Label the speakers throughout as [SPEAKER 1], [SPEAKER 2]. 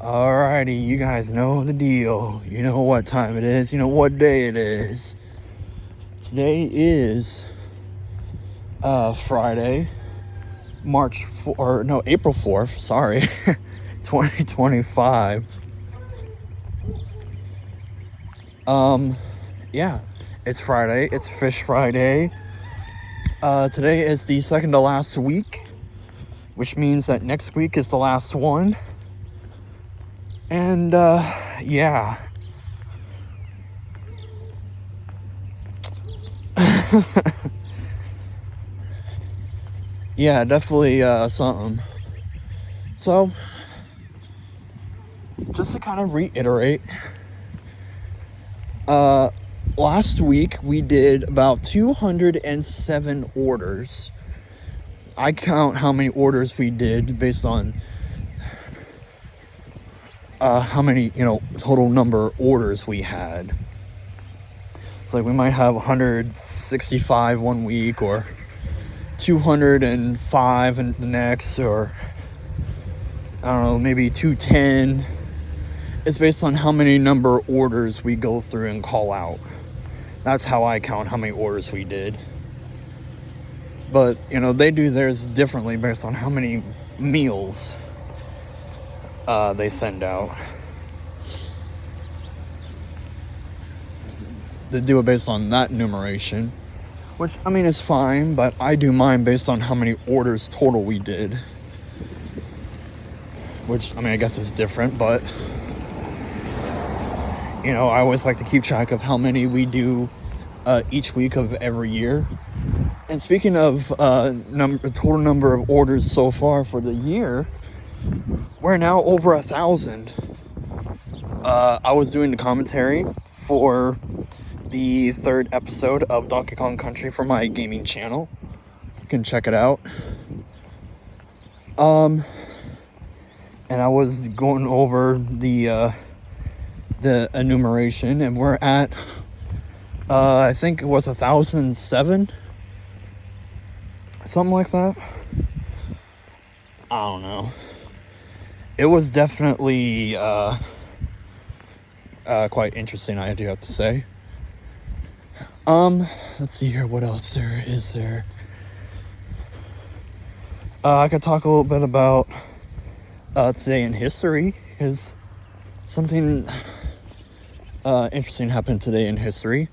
[SPEAKER 1] Alrighty, you guys know the deal. You know what time it is. You know what day it is. Today is Friday, April 4th, sorry, 2025. Yeah, it's Friday. It's Fish Friday. Today is the second to last week, which means that next week is the last one. And yeah. Yeah, definitely something. So, just to kind of reiterate, last week we did about 207 orders. I count how many orders we did based on how many, total number of orders we had. It's like we might have 165 one week, or 205 in the next, or I don't know, maybe 210. It's based on how many number of orders we go through and call out. That's how I count how many orders we did. But, they do theirs differently based on how many meals they send out. They do it based on that numeration, which, is fine, but I do mine based on how many orders total we did. Which, I guess is different, but, I always like to keep track of how many we do each week of every year. And speaking of total number of orders so far for the year, we're now over 1,000. I was doing the commentary for the third episode of Donkey Kong Country for my gaming channel. You can check it out. And I was going over the enumeration, and we're at I think it was 1,007, something like that. I don't know. It was definitely quite interesting, I do have to say. Let's see here, what else there is there. I could talk a little bit about today in history, because something interesting happened today in history.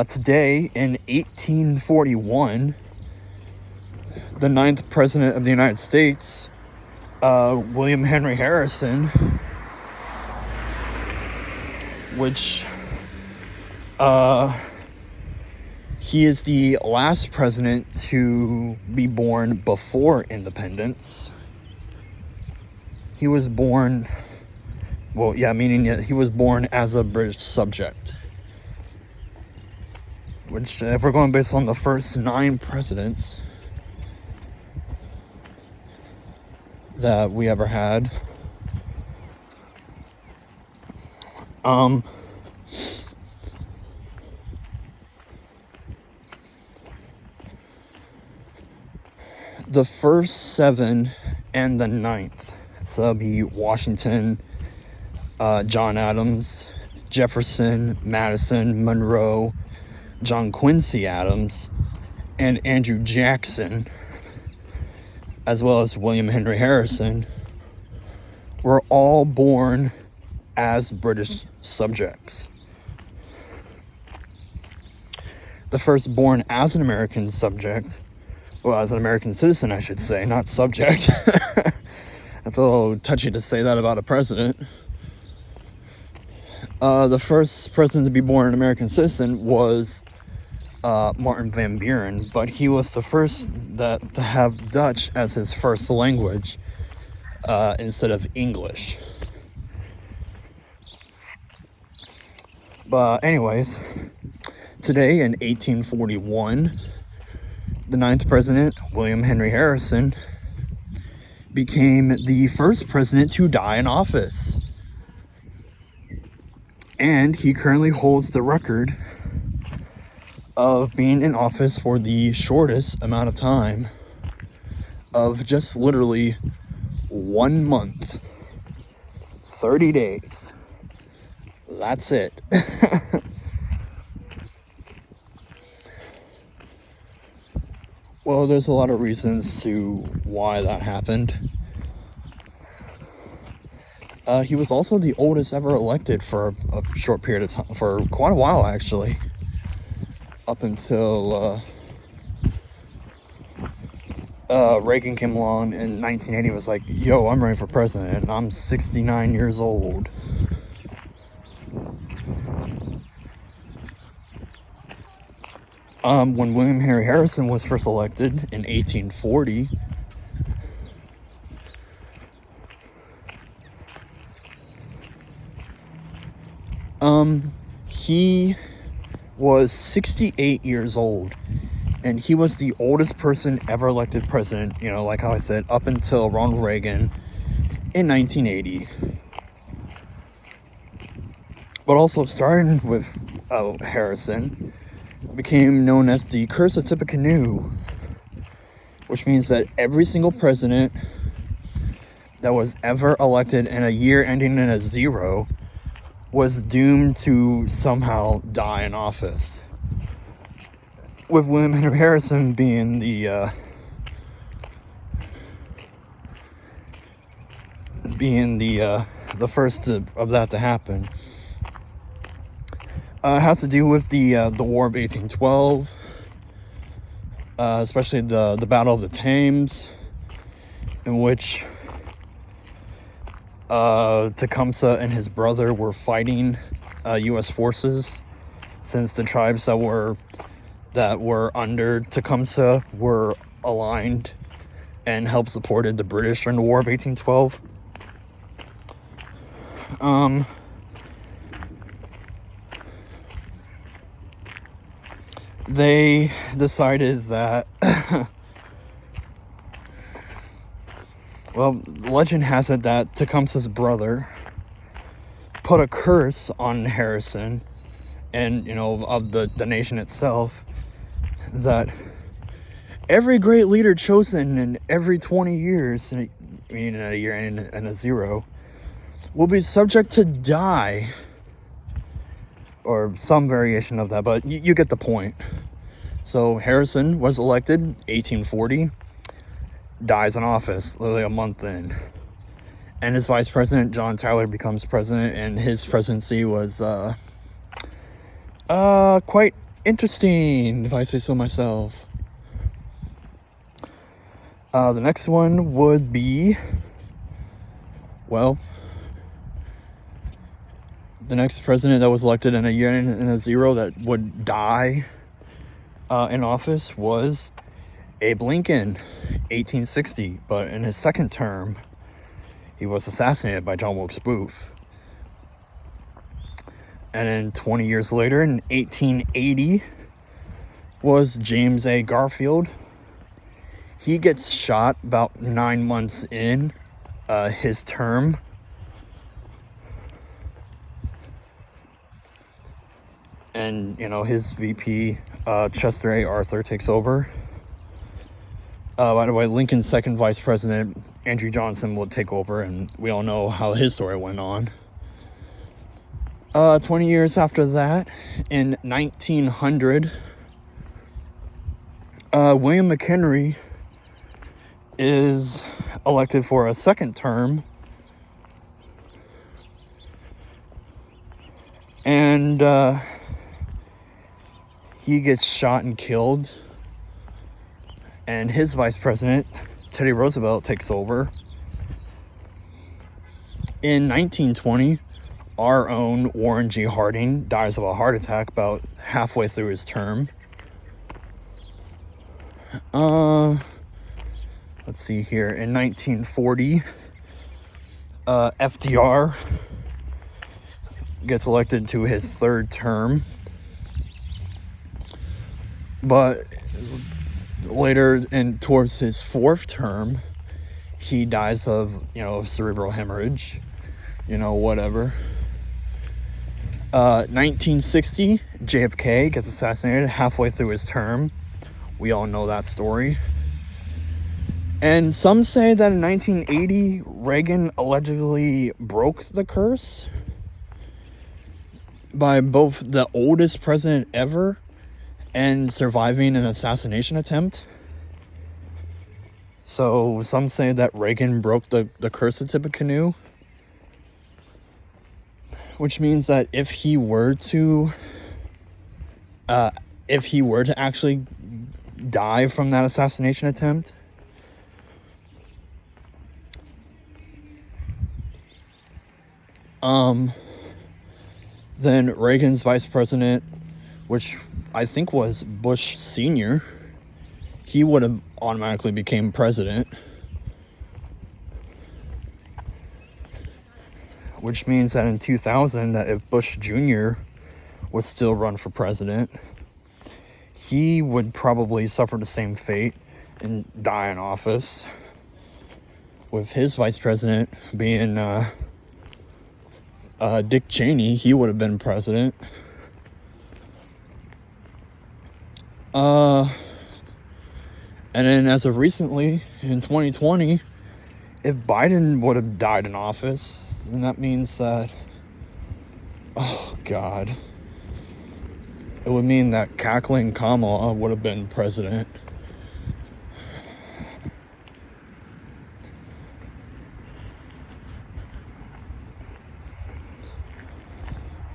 [SPEAKER 1] Today in 1841, the 9th president of the United States, William Henry Harrison, which he is the last president to be born before independence. He was born, meaning that he was born as a British subject. Which, if we're going based on the first 9 presidents that we ever had, the first 7 and the 9th, so that'll be Washington, John Adams, Jefferson, Madison, Monroe, John Quincy Adams, and Andrew Jackson, as well as William Henry Harrison, were all born as British subjects. The first born as an American subject, as an American citizen, I should say, not subject. That's a little touchy to say that about a president. The first president to be born an American citizen was Martin Van Buren, but he was the first to have Dutch as his first language instead of English. But anyways, today in 1841, the 9th president, William Henry Harrison, became the first president to die in office. And he currently holds the record of being in office for the shortest amount of time of just literally 1 month. 30 days. That's it. Well, there's a lot of reasons to why that happened. He was also the oldest ever elected for a short period of time, for quite a while actually, up until Reagan came along in 1980. Was like, yo, I'm running for president and I'm 69 years old. When William Henry Harrison was first elected in 1840, he was 68 years old, and he was the oldest person ever elected president, you know, like how I said, up until Ronald Reagan in 1980. But also, starting with Harrison, became known as the Curse of Tippecanoe, which means that every single president that was ever elected in a year ending in a 0 was doomed to somehow die in office. With William Henry Harrison being the first of that to happen. It has to do with the War of 1812, especially the Battle of the Thames, in which Tecumseh and his brother were fighting U.S. forces, since the tribes that were under Tecumseh were aligned and helped supported the British during the War of 1812. They decided that well, legend has it that Tecumseh's brother put a curse on Harrison and, you know, of the nation itself, that every great leader chosen in every 20 years, meaning in a year and a 0, will be subject to die, or some variation of that, but you get the point. So Harrison was elected 1840, dies in office literally a month in, and his vice president John Tyler becomes president, and his presidency was quite interesting, if I say so myself. The next one would be, well, the next president that was elected in a year and a 0 that would die in office was Abe Lincoln, 1860. But in his second term, he was assassinated by John Wilkes Booth. And then 20 years later, in 1880, was James A. Garfield. He gets shot about 9 months in his term. And, you know, his VP, Chester A. Arthur, takes over. By the way, Lincoln's second vice president, Andrew Johnson, will take over, and we all know how his story went on. 20 years after that, in 1900, William McHenry is elected for a second term, and he gets shot and killed, and his vice president, Teddy Roosevelt, takes over. In 1920, our own Warren G. Harding dies of a heart attack about halfway through his term. Let's see here. In 1940, FDR gets elected to his third term. But later, and towards his fourth term, he dies of, you know, cerebral hemorrhage, you know, whatever. 1960, JFK gets assassinated halfway through his term. We all know that story. And some say that in 1980, Reagan allegedly broke the curse by both the oldest president ever and surviving an assassination attempt. So some say that Reagan broke the curse of Tippecanoe, which means that if he were to actually die from that assassination attempt, then Reagan's vice president, which I think was Bush Sr., he would have automatically became president. Which means that in 2000, that if Bush Jr. would still run for president, he would probably suffer the same fate and die in office, with his vice president being Dick Cheney. He would have been president. And then as of recently, in 2020, if Biden would have died in office, then that means that, oh God, it would mean that cackling Kamala would have been president.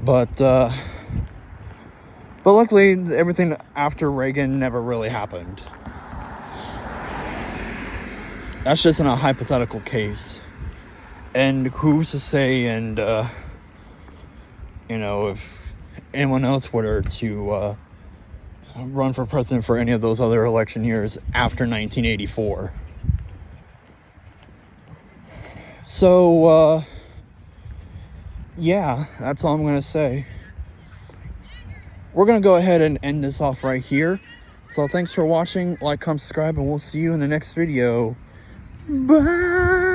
[SPEAKER 1] But luckily, everything after Reagan never really happened. That's just in a hypothetical case. And who's to say, and, if anyone else were to run for president for any of those other election years after 1984. So, yeah, that's all I'm going to say. We're going to go ahead and end this off right here. So thanks for watching. Like, comment, subscribe, and we'll see you in the next video. Bye!